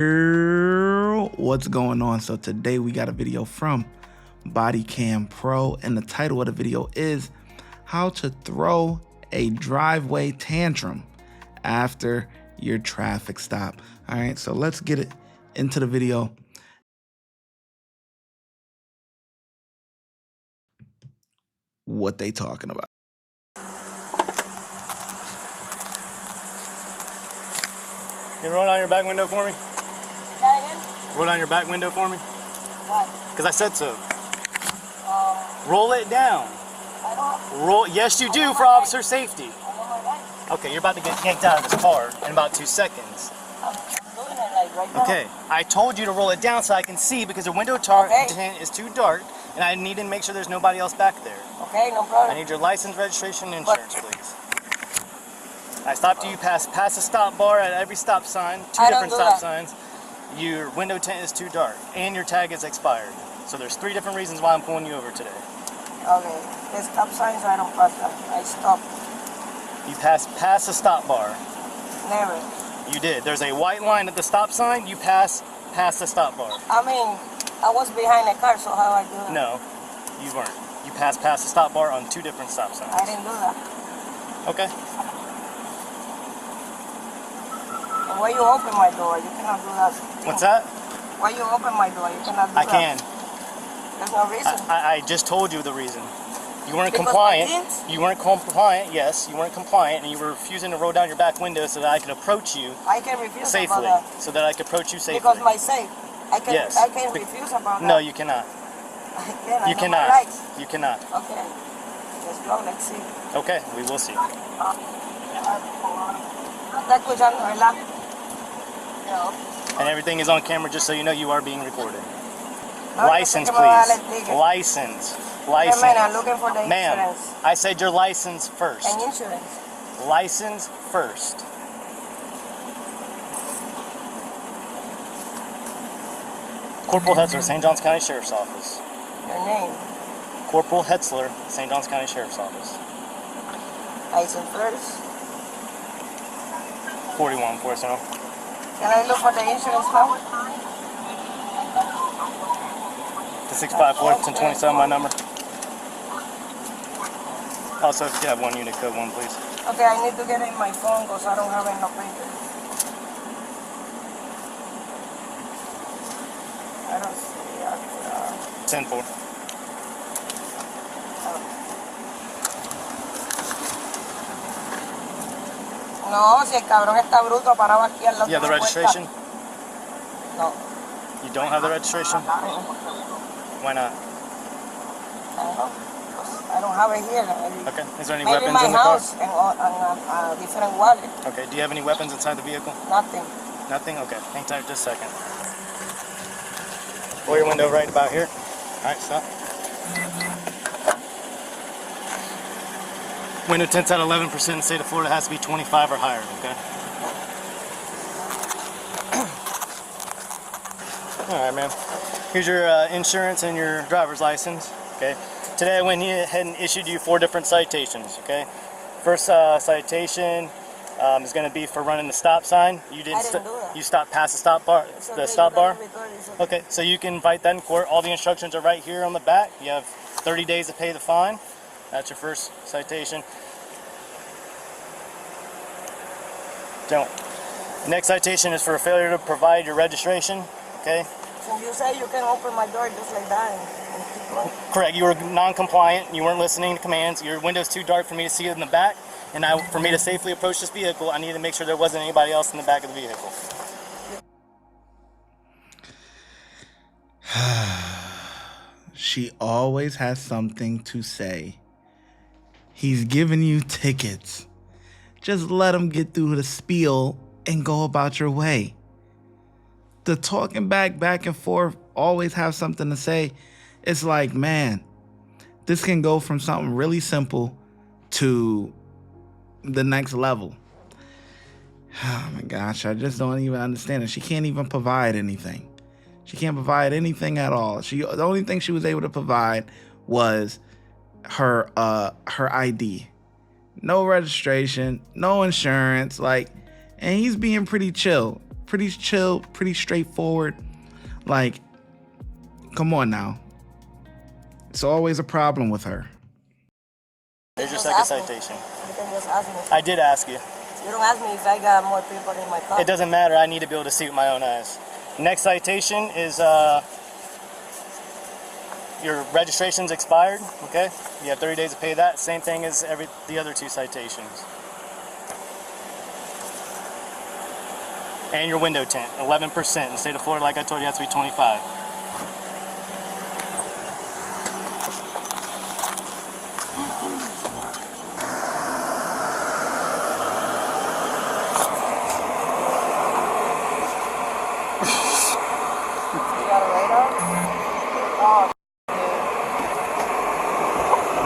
What's going on? So today we got a video from Bodycam Pro, and the title of the video is how to throw a driveway tantrum after your traffic stop. All right, so let's get it into the video. What they talking about? Can you roll down your back window for me? Roll down your back window for me? Why? Because I said so. Roll it down. Roll. Yes, you do for officer safety. Okay, you're about to get yanked out of this car in about 2 seconds. I'm doing it like right now. Okay, I told you to roll it down so I can see because the window tint is too dark and I need to make sure there's nobody else back there. Okay, no problem. I need your license, registration, and insurance, please. I stopped you past the stop bar at every stop sign, two different stop signs. Your window tint is too dark and your tag is expired. So there's 3 different reasons why I'm pulling you over today. Okay, the stop signs I don't pass that. I stop. You passed past the stop bar. Never. You did. There's a white line at the stop sign. You pass past the stop bar. I mean, I was behind the car, so how I do that? No, you weren't. You passed past the stop bar on 2 different stop signs. I didn't do that. Okay. And why you open my door? You cannot do that. What's that? Why you open my door? You cannot do I that. can. There's no reason. I just told you the reason. You weren't Because compliant. my jeans? You weren't compliant. Yes, you weren't compliant, and you were refusing to roll down your back window so that I could approach you I can refuse safely. about that. So that I could approach you safely. Because my safe. I can. Yes. I can refuse about that. No, you cannot. I can. You I know cannot. my rights. You cannot. Okay. Let's go. Let's see. Okay, we will see. ¿Está escuchando, verdad? And everything is on camera, just so you know you are being recorded. No, License, yo sé que me va a dar el please. ticket. License. Hey, man, I'm License. looking for the Ma'am, insurance. I said your license first. And insurance. License first. Corporal Hetzler, St. Johns County Sheriff's Office. Your name. Corporal Hetzler, St. Johns County Sheriff's Office. License first. 41, Forest. Can I look for the insurance now? The 654 1027, my number. Also, if you have one unit code 1, please. Okay, I need to get in my phone because I don't have enough papers. I don't see it. 10-4. No, si el cabrón está bruto, parado aquí al lado. You have the registration? No. You don't have the registration? Why not? I don't have it here. Okay. Is there any Maybe weapons my in the car? house and a different wallet. Okay. Do you have any weapons inside the vehicle? Nothing. Nothing? Okay. Hang tight just a second. Roll your window right about here. Alright, stop. Window tint's at 11% in the state of Florida. Has to be 25 or higher, okay? Alright, man. Here's your insurance and your driver's license, okay? Today I went ahead and issued you 4 different citations, okay? First citation is going to be for running the stop sign. You didn't. You stopped past the stop bar. Okay, so you can fight that in court. All the instructions are right here on the back. You have 30 days to pay the fine. That's your first citation. Don't. Next citation is for a failure to provide your registration. Okay. So you say you can open my door just like that and keep going? Correct. You were non-compliant. You weren't listening to commands. Your window's too dark for me to see it in the back. And for me to safely approach this vehicle, I needed to make sure there wasn't anybody else in the back of the vehicle. She always has something to say. He's giving you tickets. Just let him get through the spiel and go about your way. The talking back and forth, always have something to say. It's like, man, this can go from something really simple to the next level. Oh my gosh, I just don't even understand it. She can't even provide anything. She can't provide anything at all. The only thing she was able to provide was her ID. No registration, no insurance, and he's being pretty chill. pretty chill, pretty straightforward. Like, come on now. It's always a problem with her. Here's your second citation. You can just ask me. I did ask you. You don't ask me if I got more people in my car. It doesn't matter. I need to be able to see with my own eyes. Next citation is your registration's expired. Okay, you have 30 days to pay that. Same thing as the other 2 citations. And your window tint, 11%. In the state of Florida, like I told you, it has to be 25.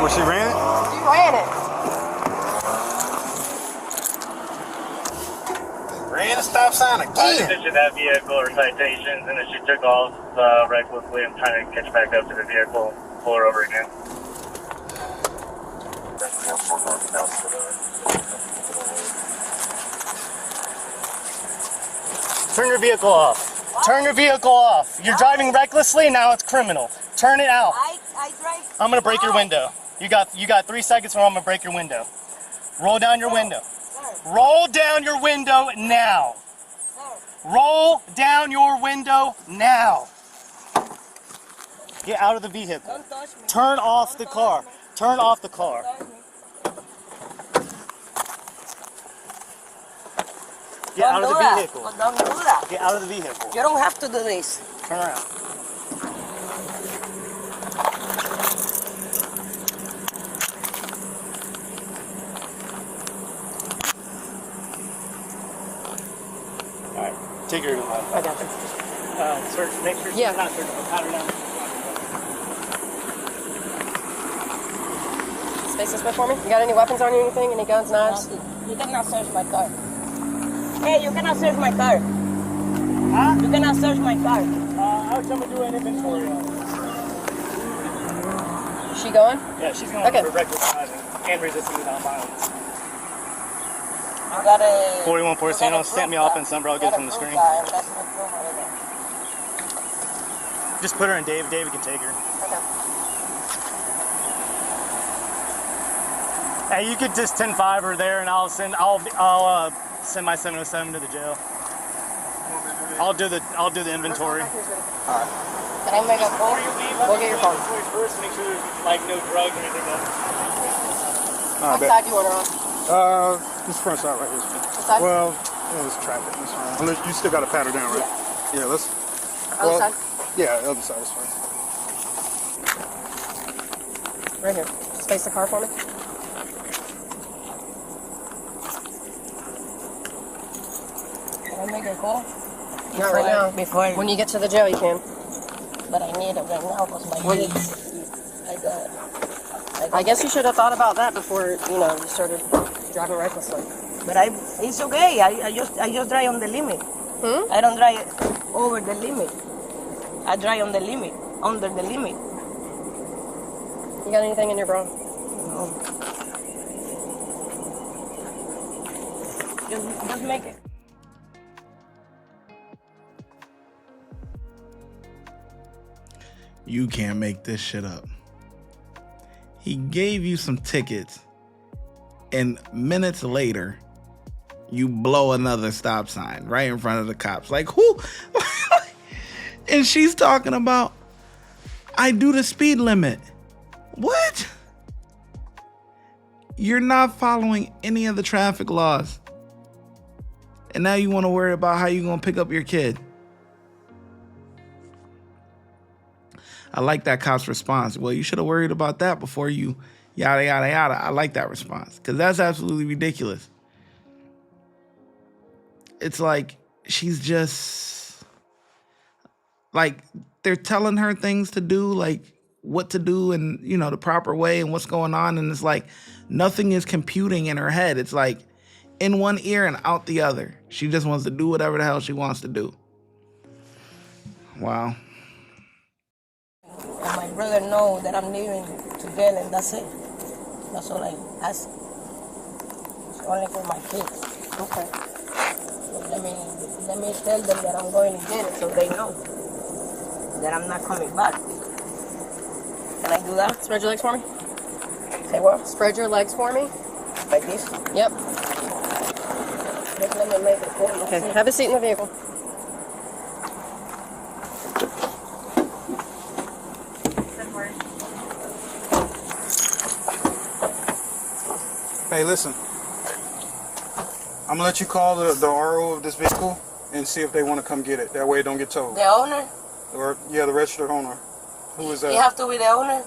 Well, she ran it? She ran it. Ran a stop sign again. Should that vehicle or citations, and then she took off recklessly. I'm trying to catch back up to the vehicle, pull her over again. Turn your vehicle off. What? Turn your vehicle off. You're driving recklessly, now it's criminal. Turn it out. I drive. I'm gonna break your window. You got 3 seconds or I'm gonna break your window. Roll down your window. Sir. Roll down your window now. Sir. Roll down your window now. Get out of the vehicle. Don't touch me. Turn off the car. Turn off the car. Don't touch me. Get out of the vehicle. Well, don't do that. Get out of the vehicle. You don't have to do this. Turn around. Alright, take your I got this. search, make sure Yeah. she's not searching for powder down. Space this way for me. You got any weapons on you, anything? Any guns, knives? You cannot search my car. Hey, you cannot search my car. Huh? You cannot search my car. I was gonna do an inventory on it. Is she going? Yeah, she's going Okay. for reckless driving and resisting without violence. You got a... 4114, don't stamp me off in number, I'll get it from the screen. Just put her in David. David can take her. Okay. Hey, you could just 10-5 her there, and I'll send my 707 to the jail. I'll do the inventory. Can I make a call? We'll get your phone. First, make sure there's like no drugs or anything else. What side do you want her on? This front side right here. This side? Well, there's traffic. This one. Unless you still got to pat her down, right? Yeah, let's. Other side? Yeah, the other side is fine. Right here. Just face the car for me. Can I make a call? Not right now. Before. When you get to the jail, you can. But I need it right now because my legs. I guess you should have thought about that before, you started driving recklessly. But it's okay. I just drive on the limit. I don't drive over the limit. I drive on the limit, under the limit. You got anything in your bra? No. Just make it. You can't make this shit up. He gave you some tickets, and minutes later, you blow another stop sign right in front of the cops. Like, who? And she's talking about, I do the speed limit. What? You're not following any of the traffic laws. And now you want to worry about how you're going to pick up your kid. I like that cop's response. Well, you should have worried about that before you yada, yada, yada. I like that response because that's absolutely ridiculous. It's like she's just like they're telling her things to do, like what to do and, the proper way and what's going on. And it's like nothing is computing in her head. It's like in one ear and out the other. She just wants to do whatever the hell she wants to do. Wow. And my brother know that I'm leaving to jail, and that's it. That's all I ask. It's only for my kids. Okay. let me tell them that I'm going to get it so they know that I'm not coming back. Can I do that? Spread your legs for me. Say what? Spread your legs for me. Like this? Yep. Just let me make it for you. Okay, have a seat in the vehicle. Hey, listen. I'm gonna let you call the RO of this vehicle and see if they want to come get it. That way it don't get towed. The owner? Or, yeah, the registered owner. Who is that? You have to be the owner?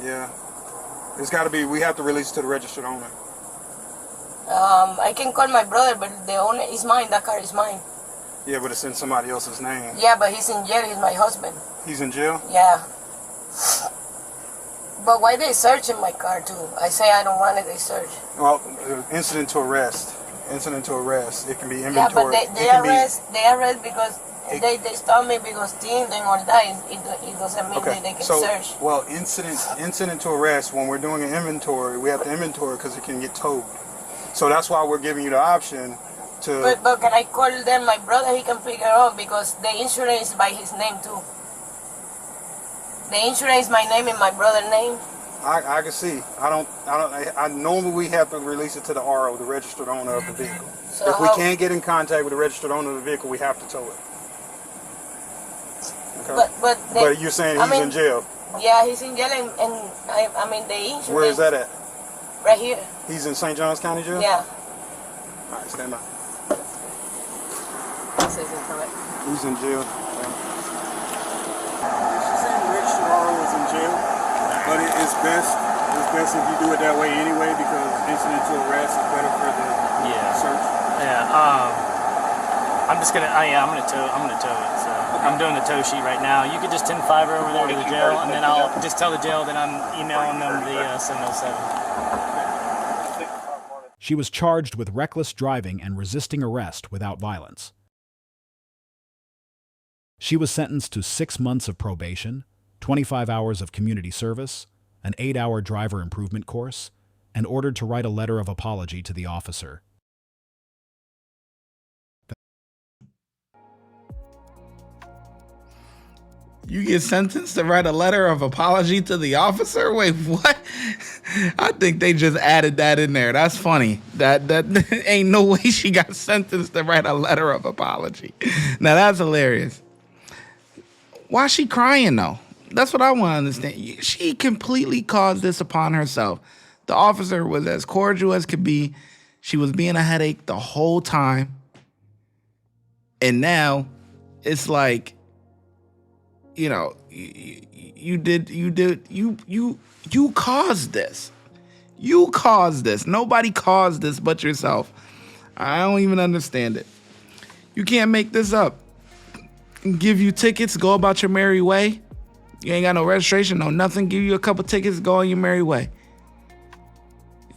Yeah. It's got to be, we have to release it to the registered owner. I can call my brother, but the owner is mine. That car is mine. Yeah, but it's in somebody else's name. Yeah, but he's in jail. He's my husband. He's in jail? Yeah. But why they searching my car too? I say I don't want it, they search. Well, incident to arrest. Incident to arrest. It can be inventory. Yeah, but they arrest because they stop me because things and all that. It doesn't mean that they can search. Well, incident to arrest, when we're doing an inventory, we have to inventory because it can get towed. So that's why we're giving you the option to... But can I call them, my brother, he can figure out because the insurance is by his name too. The insurance is my name and my brother's name. I can see. I normally we have to release it to the RO, the registered owner of the vehicle. So if we can't get in contact with the registered owner of the vehicle, we have to tow it. Okay. But you're saying he's in jail? Yeah, he's in jail and I mean the insurance. Where is that at? Right here. He's in St. Johns County Jail? Yeah. All right, stand by. He says he's coming. He's in jail. She's saying the registered RO is in jail, but it's best if you do it that way anyway because incident to arrest is better for the search. Yeah. I'm gonna tow it. So I'm doing the tow sheet right now. You could just 10-5 her over there to the jail, and then I'll just tell the jail that I'm emailing them the 707. She was charged with reckless driving and resisting arrest without violence. She was sentenced to 6 months of probation, 25 hours of community service, an 8-hour driver improvement course, and ordered to write a letter of apology to the officer. You get sentenced to write a letter of apology to the officer? Wait, what? I think they just added that in there. That's funny. That ain't no way she got sentenced to write a letter of apology. Now that's hilarious. Why is she crying though? That's what I want to understand. She completely caused this upon herself. The officer was as cordial as could be. She was being a headache the whole time. And now it's like, you know, you caused this. You caused this. Nobody caused this but yourself. I don't even understand it. You can't make this up. Give you tickets, go about your merry way. You ain't got no registration, no nothing. Give you a couple tickets, go on your merry way.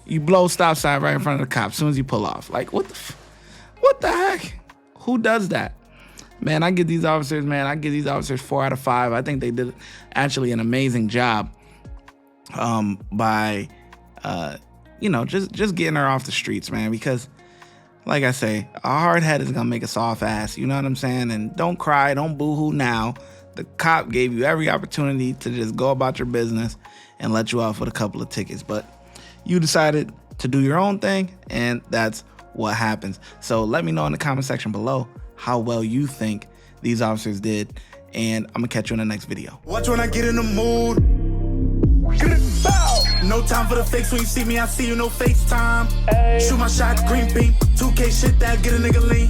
You blow stop sign right in front of the cop as soon as you pull off. Like, what the heck? Who does that? Man, I give these officers 4 out of 5. I think they did actually an amazing job by, just getting her off the streets, man. Because, like I say, a hard head is going to make a soft ass. You know what I'm saying? And don't cry. Don't boo-hoo now. The cop gave you every opportunity to just go about your business and let you off with a couple of tickets. But you decided to do your own thing, and that's what happens. So let me know in the comment section below how well you think these officers did, and I'm gonna catch you in the next video. Watch when I get in the mood. No time for the fakes. When you see me, I see you, no FaceTime. Shoot my shot, green beam, 2K shit that get a nigga lean.